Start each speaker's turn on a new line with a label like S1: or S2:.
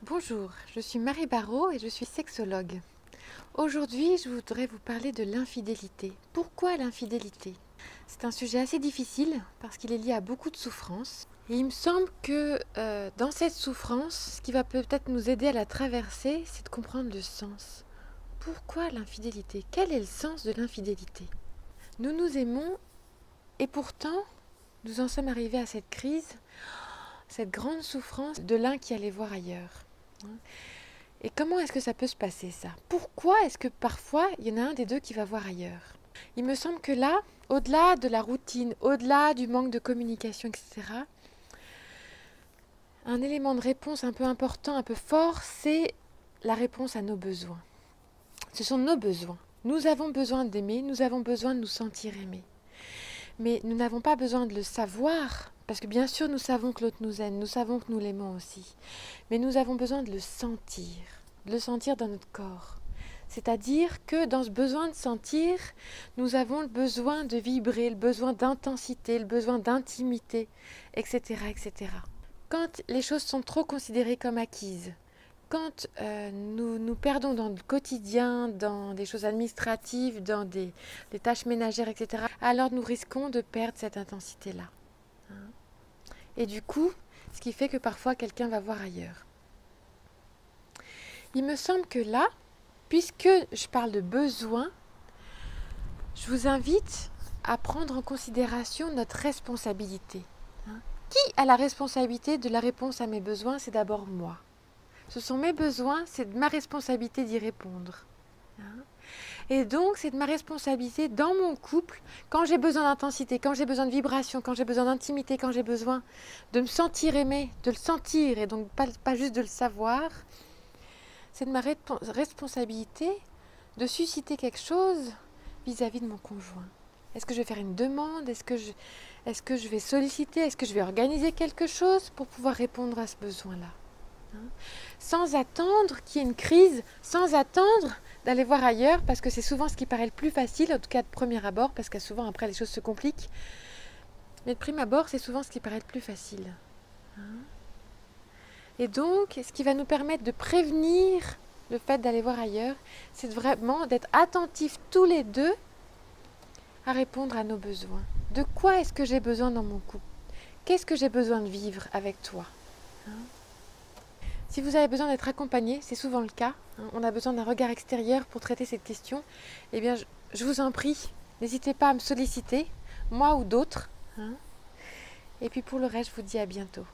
S1: Bonjour, je suis Marie Barrault et je suis sexologue. Aujourd'hui, je voudrais vous parler de l'infidélité. Pourquoi l'infidélité? C'est un sujet assez difficile parce qu'il est lié à beaucoup de souffrance. Et il me semble que dans cette souffrance, ce qui va peut-être nous aider à la traverser, c'est de comprendre le sens. Pourquoi l'infidélité? Quel est le sens de l'infidélité? Nous nous aimons et pourtant, nous en sommes arrivés à cette crise, cette grande souffrance de l'un qui allait voir ailleurs. Et comment est-ce que ça peut se passer ça? Pourquoi est-ce que parfois il y en a un des deux qui va voir ailleurs? Il me semble que là, au-delà de la routine, au-delà du manque de communication, etc., un élément de réponse un peu important, un peu fort, c'est la réponse à nos besoins. Ce sont nos besoins. Nous avons besoin d'aimer, nous avons besoin de nous sentir aimés. Mais nous n'avons pas besoin de le savoir, parce que bien sûr nous savons que l'autre nous aime, nous savons que nous l'aimons aussi. Mais nous avons besoin de le sentir dans notre corps. C'est-à-dire que dans ce besoin de sentir, nous avons le besoin de vibrer, le besoin d'intensité, le besoin d'intimité, etc., etc. Quand les choses sont trop considérées comme acquises, quand nous nous perdons dans le quotidien, dans des choses administratives, dans des tâches ménagères, etc., alors nous risquons de perdre cette intensité-là. Et du coup, ce qui fait que parfois quelqu'un va voir ailleurs. Il me semble que là, puisque je parle de besoin, je vous invite à prendre en considération notre responsabilité. Qui a la responsabilité de la réponse à mes besoins? C'est d'abord moi. Ce sont mes besoins, c'est de ma responsabilité d'y répondre. Et donc, c'est de ma responsabilité dans mon couple, quand j'ai besoin d'intensité, quand j'ai besoin de vibration, quand j'ai besoin d'intimité, quand j'ai besoin de me sentir aimé, de le sentir, et donc pas juste de le savoir, c'est de ma responsabilité de susciter quelque chose vis-à-vis de mon conjoint. Est-ce que je vais faire une demande? Est-ce que je vais solliciter? Est-ce que je vais organiser quelque chose pour pouvoir répondre à ce besoin-là? Sans attendre qu'il y ait une crise, sans attendre d'aller voir ailleurs, parce que c'est souvent ce qui paraît le plus facile, en tout cas de premier abord, parce que souvent après les choses se compliquent. Mais de prime abord, c'est souvent ce qui paraît le plus facile. Et donc, ce qui va nous permettre de prévenir le fait d'aller voir ailleurs, c'est vraiment d'être attentifs tous les deux à répondre à nos besoins. De quoi est-ce que j'ai besoin dans mon couple? Qu'est-ce que j'ai besoin de vivre avec toi? Si vous avez besoin d'être accompagné, c'est souvent le cas, on a besoin d'un regard extérieur pour traiter cette question, eh bien je vous en prie, n'hésitez pas à me solliciter, moi ou d'autres. Et puis pour le reste, je vous dis à bientôt.